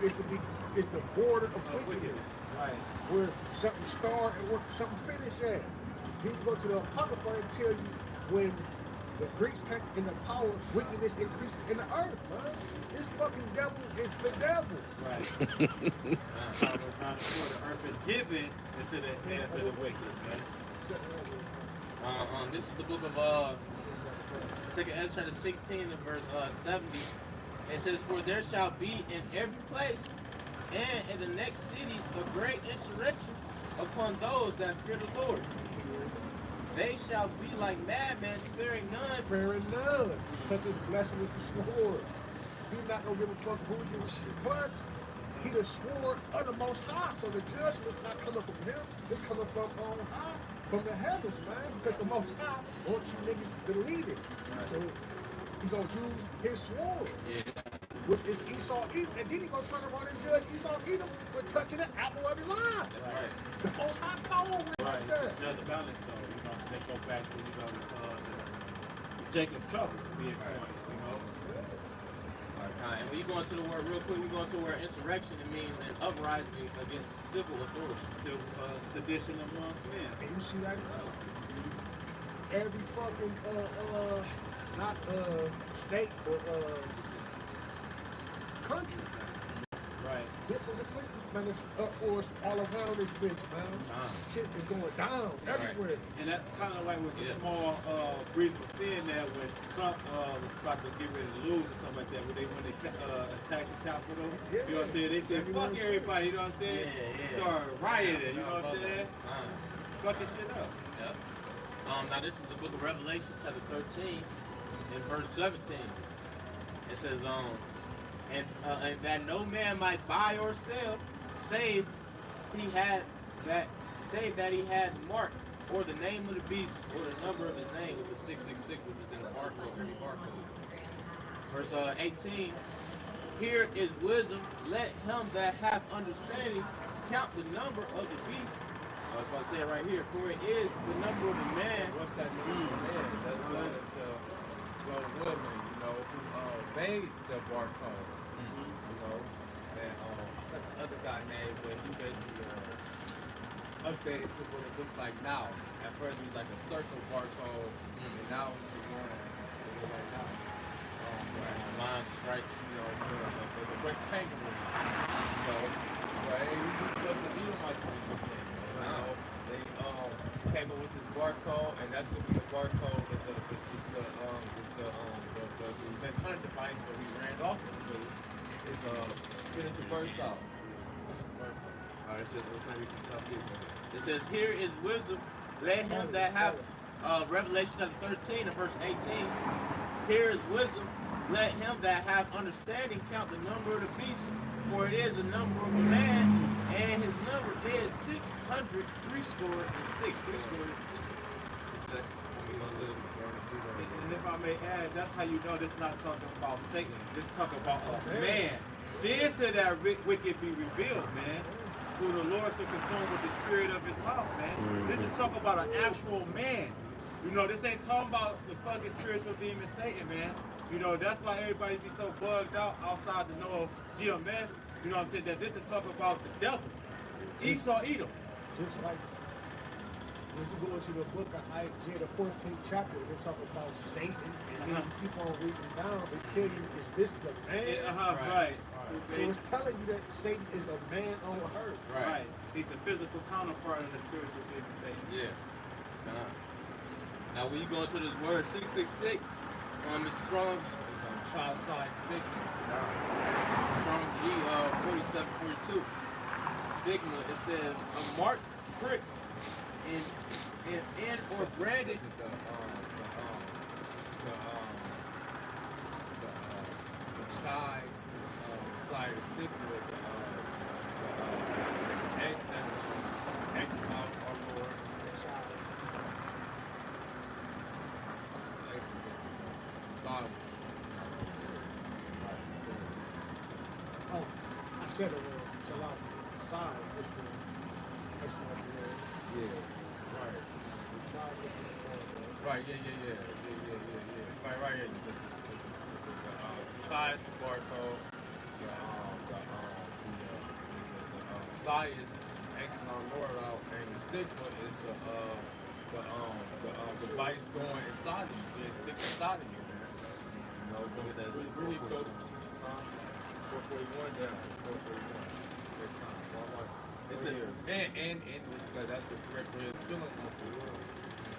is the border of wickedness. Right. Where something start and where something finish at. You can go to the Apocrypha and tell you when the Greeks came in the power, wickedness increased in the earth, man. This fucking devil is the devil. Right. Proverbs 9 and 4, the earth is given into the hands of the wicked, man. This is the book of 2nd Ezra chapter 16 and verse 70. It says, for there shall be in every place and in the next cities a great insurrection upon those that fear the Lord. They shall be like madmen, sparing none. Sparing none. Because his blessing is the sword. He not gonna give a fuck who he gives shit. Plus, he the sword of the Most High. So the judgment's not coming from him. It's coming from on high, from the heavens, man. Because the Most High wants you niggas to lead it. So he gonna use his sword. Which is Esau Edom. And then he gonna turn around and judge Esau Edom for touching the apple of his eye. That's right. The Most High cold right there. Just balance though, you know, so they go back to, you know, Jacob's trouble being coined, you know. And when you go into the word real quick, we go into the word insurrection. It means an uprising against civil authority. Sedition amongst men. And you see that now. Every fucking not state or country. Right. Different man, it's uproars all around this bitch, man. Shit is going down everywhere. And that kind of like was a small brief of seeing that when Trump was about to get ready to lose or something like that, when they attacked the Capitol, you know what I'm saying? They said, fuck everybody, you know what I'm saying? Start rioting, you know what I'm saying? Fucking shit up. Yep. Now this is the book of Revelation, chapter 13, and verse 17. It says, and that no man might buy or sell, save that he had the mark, or the name of the beast, or the number of his name, which is 666, which is in the barcode, every barcode. Verse 18. Here is wisdom. Let him that hath understanding count the number of the beast. I was about to say it right here. For it is the number of the man. What's that number of the man? That's going to Joe Woodman, you know, who made the barcode. You know, and the other guy named, but he basically updated to what it looks like now. At first, it was like a circle barcode, and now it's the one that look like now. Line stripes. You know, it's a rectangular. You know, but hey, we just supposed to eat them like something. You know, they came up with this barcode, and that's gonna be the barcode that the electronic device that we ran off of, because it's finish the verse out. Alright, it says, here is wisdom. Let him that have Revelation chapter 13 and verse 18. Here is wisdom. let him that have understanding count the number of the beast, for it is the number of a man, and his number is 600 threescore and six. Threescore is And if I may add, that's how you know this is not talking about Satan. This is talking about a man. Then said that wicked be revealed, man. Who the Lord so consumed with the spirit of his mouth, man. This is talking about an actual man. You know, this ain't talking about the fucking spiritual demon Satan, man. You know, that's why everybody be so bugged out outside the know of GMS. You know what I'm saying? That this is talking about the devil. Esau Edom. Just like when you go into the book of Isaiah, the 14th chapter, they talk about Satan, and then you keep on reading down, they tell you, is this the man? Right. So it's telling you that Satan is a man on earth. Right. He's the physical counterpart of the spiritual demon Satan. Yeah. Now when you go into this word 666, it's Strong's child side stigma. Strong's G 4742. Stigma, it says a marked prick in or branded the chai side is sticking with the X that's X out our Lord. Oh, I said it wrong. It's a lot of side. That's not the word. Yeah. Right. The child looking at the word. Right, yeah. Right, yeah. The chai is the barcode. The psi is X and our Lord out, and the stigma is the device going inside of you. It sticks inside of you, man. You know, but that's really go 441 down. It's 441. It's a, and it's like, that's the correct way of spelling it.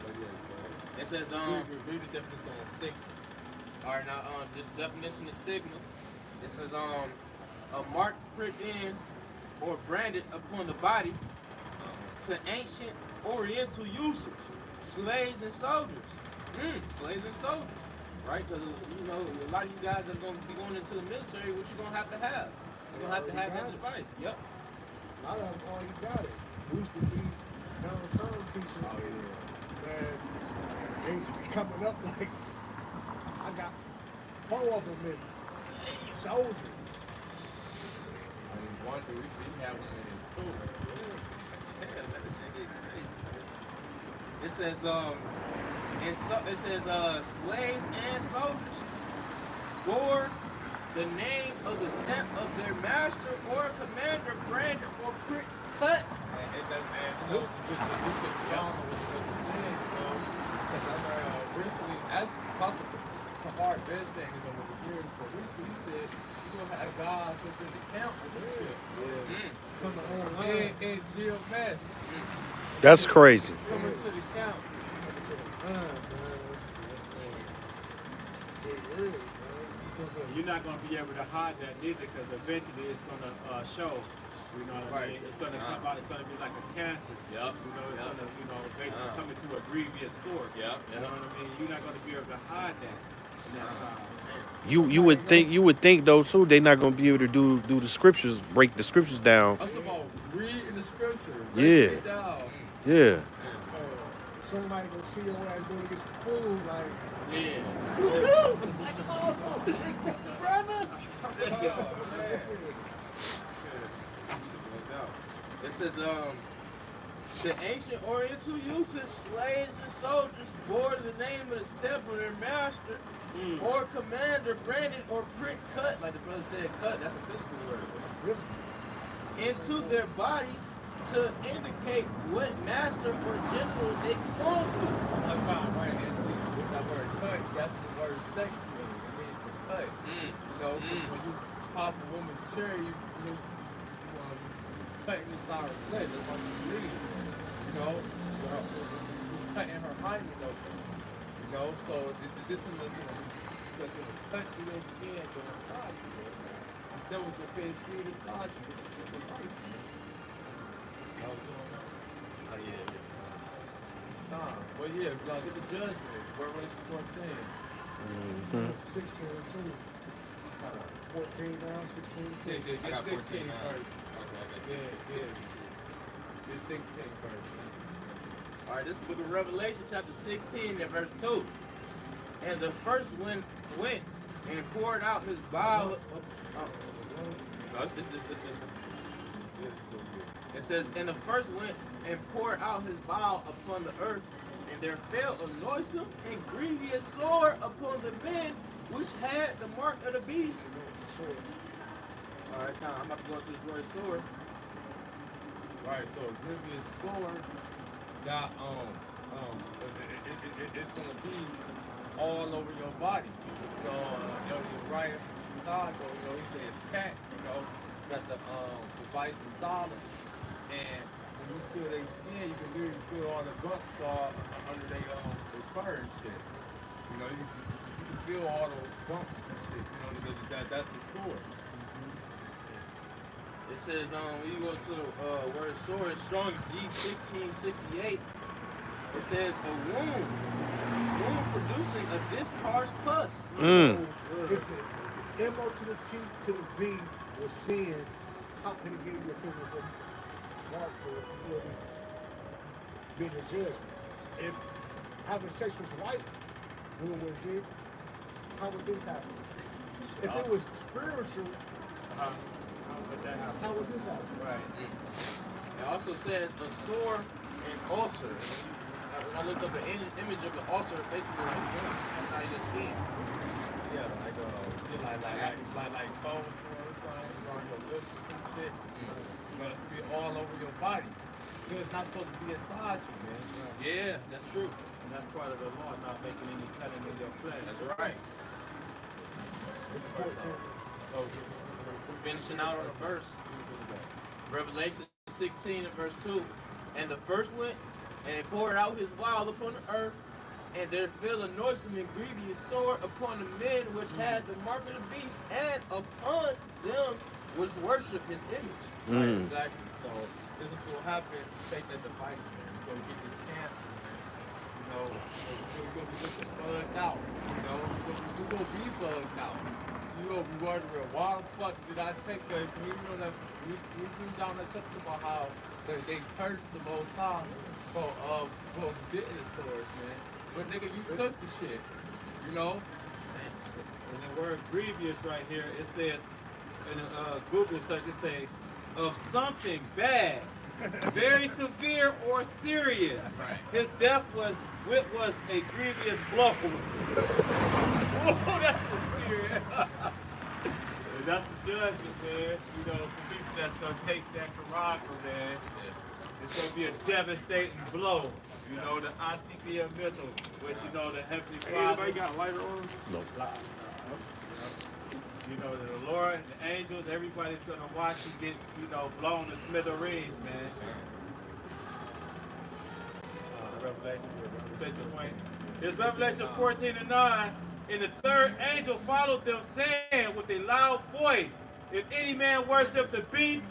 But yeah, It says read the definition on stigma. Alright, now this definition of stigma. It says a mark pricked in or branded upon the body to ancient Oriental usage. Slaves and soldiers. Slaves and soldiers. Right? Because you know a lot of you guys are gonna be going into the military, what you're gonna have to have. You're gonna have to have that device. Yep. A lot of them already got it. We used to be downtown teaching. Man, they used to be coming up like, I got 4 of them in soldiers. I mean, one dude, we have one in his too. Damn, that shit get crazy. It says slaves and soldiers bore the name of the stamp of their master or commander, branded or prick cut. And just expound on what you said, because I know recently, as possible, it's a hard best thing is over the years, but recently he said you're going to have guys that's in the camp with the chip. Coming online. In GMS. That's crazy. Coming to the camp. Coming to the line, man. So real, man. You're not going to be able to hide that neither, because eventually it's going to show. You know what I mean? It's going to come out. It's going to be like a cancer. Yep. You know, it's going to, basically come into a grievous sort. Yep. You know what I mean? You're not going to be able to hide that in that time. You would think though too they're not gonna be able to do the scriptures, break the scriptures down. That's about reading the scripture. Yeah. It down. Yeah. Somebody gonna see your ass go to get some food, like, Yeah. like, oh, brother. It says the ancient Oriental usage, slaves and soldiers bore the name of the stamp of their master or commander, branded or prick cut, like the brother said, cut. That's a physical word. Into their bodies to indicate what master or general they belong to. I found right, and see, with that word cut, that's the word sex means. It means to cut. You know, 'cause when you pop a woman's cherry, you cutting the sour flesh. That's what you read. You know, you're cutting her hymen open. You know, so this one is just going to cut through your skin, go inside you. This devil's going to pay a seed inside you, which is the nice one. Oh yeah. Well, yeah, look at the judgment. Revelation 14. Mhm. 16 and 2. 14 now, 16 and 2. Yeah, I got get 14 16 now. first. Okay, I got Yeah, 16. yeah. Get 16 first. All right, this is the book of Revelation, chapter 16, and verse 2. And the first one went and poured out his vial. No, it's this one. It says, and the first went and poured out his vial upon the earth, and there fell a noisome and grievous sword upon the men which had the mark of the beast. All right, now I'm about to go into the word sword. Right, so grievous sword got it's gonna be all over your body. You know, your right side, you know, he says cats, you know, got the device is solid, and when you feel their skin, you can literally feel all the bumps under their fur and shit. You know, you can feel all those bumps and shit. You know, that's the sword. It says, when you go to the word sword, Strong's G1668, it says a wound producing a discharged pus. Mm. If the MO to the T to the B was sin, how can it give you a physical mark for it before being a judgment? If having sex was right, when it was it, how would this happen? If it was spiritual, How would that happen? how would this happen? Right. It also says a sore and ulcer. When I looked up the image of the ulcer, basically like wounds coming out of your skin. Yeah, like cold sores, on your lips and some shit. You know, it's gonna be all over your body. Because it's not supposed to be inside you, man. Yeah, that's true. And that's part of the law, not making any cutting in your flesh. That's right. 14. Finishing out on the verse. Revelation 16 and verse 2. And the first went and poured out his vial upon the earth, and there fell a noisome and grievous sword upon the men which had the mark of the beast, and upon them which worship his image. Right, exactly. So this is what will happen if you take that device, man. You're gonna get this cancer, man. You know, you're gonna be looking bugged out. You know, you're gonna be bugged out. You know, be wondering why the fuck did I take that? You know that we been down that chapter about how they cursed the Most High for getting the swords, man. But nigga, you took the shit. You know. And the word grievous right here, it says in a Google search, it says of something bad, very severe or serious. Right. His death was a grievous blow. Oh, that's a spirit. And that's the judgment, man. You know, for people that's gonna take that Carragher, man, it's gonna be a devastating blow. You know, the ICBM missile, which you know the Heavenly Father. Anybody got lighter on? No. You know, the Lord, the angels, everybody's gonna watch you get, you know, blown to smithereens, man. Revelation. It's Revelation 14 and 9. And the third angel followed them, saying with a loud voice, if any man worship the beast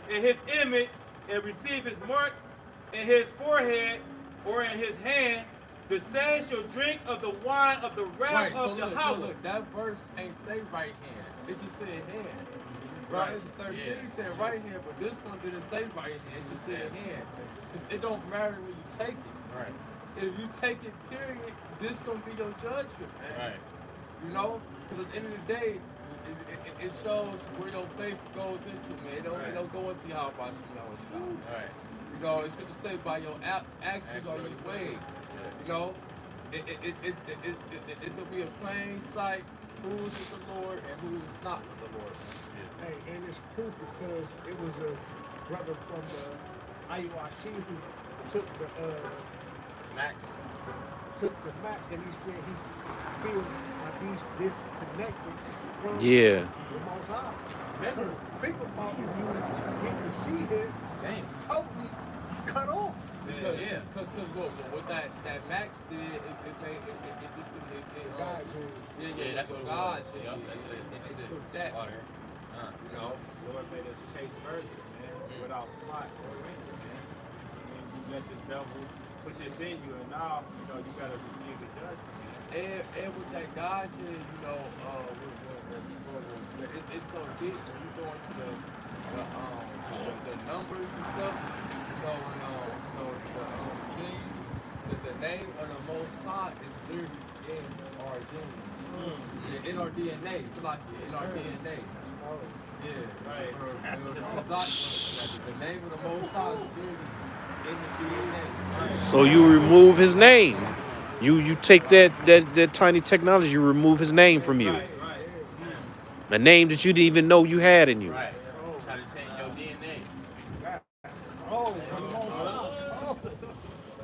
in his image and receive his mark in his forehead or in his hand, the same shall drink of the wine of the wrath of Yahweh. Look, that verse ain't say right hand. It just said hand. Right. It's 13 Yeah. said right hand, but this one didn't say right hand. It just said hand. 'Cause it don't matter when you take it. Right. If you take it, period, this gonna be your judgment, man. Right. You know, because at the end of the day, it shows where your faith goes into, man. It don't go into how about you know it's not. Right. You know, it's good to say by your actions are you weighed. You know, it's gonna be a plain sight who is with the Lord and who is not with the Lord. Hey, and it's proof because it was a brother from the IUIC who took the Max. Mac and he said he feels like he's disconnected from Yeah. the Most High. Remember, think about if you get to see him Dang. totally cut off. Because Yeah. what that Max did, it made it just Guys who Yeah, that's what it God was. did. Yup, that's it. It That's took it. that. Water. You know. Lord made us chase verses, man, without spot or wrinkle, man. And you let this devil put this in you, and now, you know, you gotta receive the judgment, man. and with that God, you know, it's so deep when you go into the numbers and stuff. You know, and the genes. The name of the Most High is literally in our genes. Yeah, in our DNA. It's like in our DNA. Yeah, Right. The name of the Most High is literally in the DNA. So you remove his name. You take that tiny technology, you remove his name from you. Right. A name that you didn't even know you had in you. Right. Try to change your DNA. Oh, the Most High. Oh,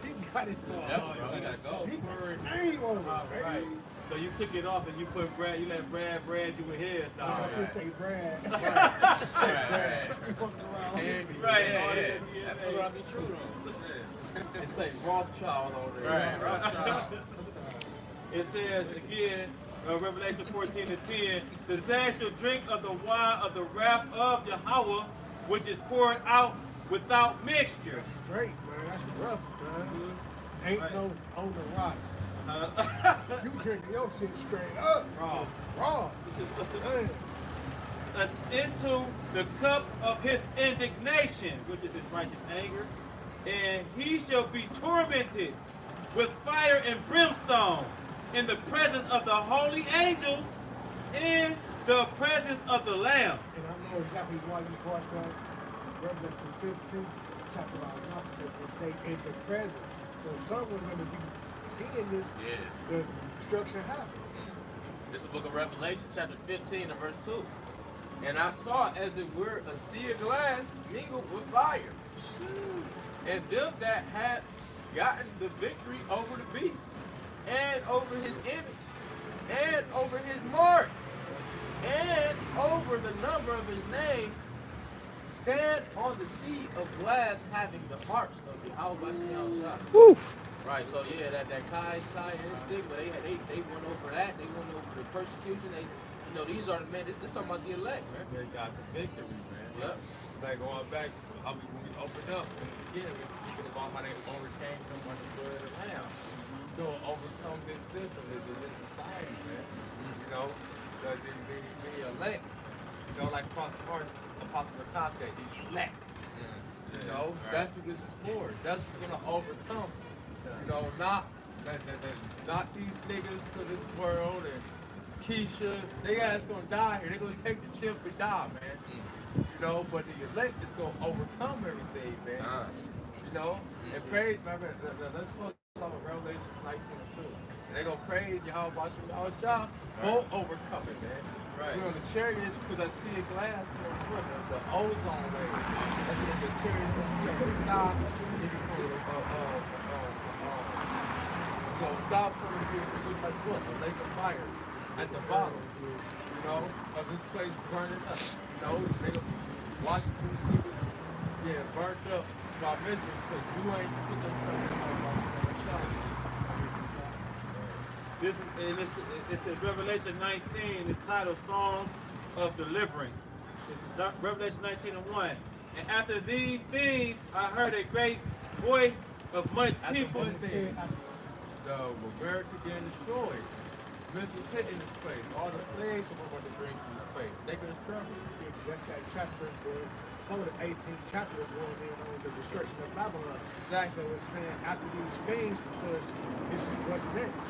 he got his Yep, bro, we gotta go. He put his name on it, Right. baby. So you took it off and you put Brad. You let Brad you with his I dog. should say Brad. Right. We fucking around. Andy. Right. Yeah, all yeah. that That's DNA. what I be true though. It's like Rothschild over there. Right. Rothschild. It says again, Revelation 14:10, the sand shall drink of the wine of the wrath of Yahweh, which is poured out without mixture. Straight, man. That's rough, man. Ain't Right. no on the rocks. You drinking your shit straight up. Raw. Just raw. Man. Into the cup of his indignation, which is his righteous anger, and he shall be tormented with fire and brimstone in the presence of the holy angels, in the presence of the Lamb. And I know exactly why you brought that Revelation 15 chapter out now, because it say in the presence. So someone's going to be seeing this, Yeah. the destruction happen. This is the book of Revelation, chapter 15 and verse 2. And I saw as it were a sea of glass mingled with fire. And them that had gotten the victory over the beast, and over his image, and over his mark, and over the number of his name, stand on the sea of glass having the harps of the Yahweh. Woof. Right, so yeah, that Kai side and stigma, they went over that. They went over the persecution. These are the men. This talking about the elect, man. They got the victory, man. Yep. Like going back, when we opened up in the beginning, we're speaking about how they overcame them by the blood of the Lamb. You know, overcome this system, this society, man. You know, the elect. You know, like Apostle Makai said, the elect. You know, that's what this is for. That's what's gonna overcome. You know, not these niggas of this world and Keisha. They guys gonna die here. They're gonna take the chip and die, man. You know, but the elect is gonna overcome everything, man. You know, and praise. Let's focus on Revelation 19 and 2. And they're gonna praise Yahweh Shah for overcoming, man. Right. We're on the chariots because I see a glass, you know, the ozone layer. That's what the chariots gonna be on the sky. Maybe stop for the years to look like what? A lake of fire at the bottom, you know, of this place burning up. You know, they gonna watch these niggas get burnt up by missiles because you ain't put your trust in It says Revelation 19 is titled Songs of Deliverance. This is Revelation 19 and 1. And after these things, I heard a great voice of much people. The America getting destroyed. Missiles hitting this place. All the plagues that we're going to bring to this place. They gonna trouble. Just that chapter, before the 18th chapter is going in on the destruction of Babylon. Exactly. So it's saying after these things, because this is what's next.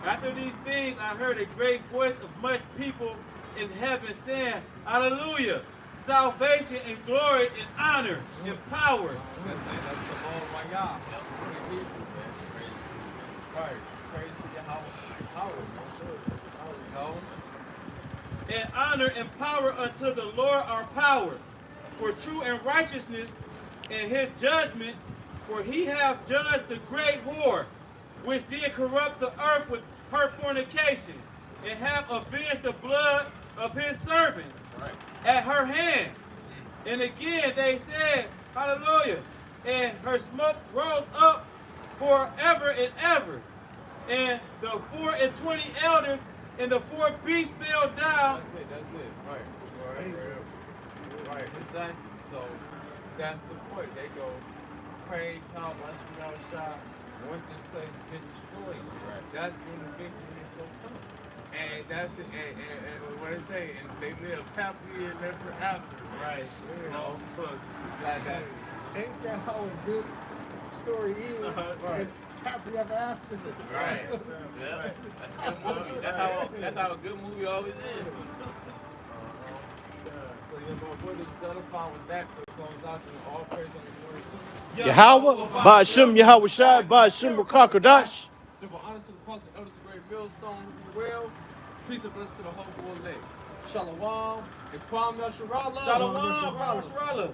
After these things, I heard a great voice of much people in heaven saying, Hallelujah! Salvation and glory and honor and power. That's the Lord my God. Pretty Hebrew, man. Right. Praise to Yahweh. Power, you know? And honor and power unto the Lord our power, for true and righteousness in his judgments, for he hath judged the great whore, which did corrupt the earth with her fornication, and have avenged the blood of his servants at her hand. And again they said, Hallelujah, and her smoke rose up forever and ever. And the 24 elders and the 4 beasts fell down. That's it. Right. Exactly. So that's the point. They go praise Yahweh Shah, once this place gets destroyed, that's when the victory is gonna come. And that's it. And what they say, and they live happily and ever after. Right. You know, like that. Ain't that how a good story is? Right. Happy ever after. Right. Yeah. That's a good movie. That's how a good movie always is. So yeah, my brother identify with that. Goes out to all praise on the glory to Yahweh, Ba'ashim Yahweh Shai, Ba'ashim Rakakadash. give honor to the apostle, elders of great millstone, well. Peace and blessings to the whole world. Shalom and Kwame Sharala. Shalom, Shalom.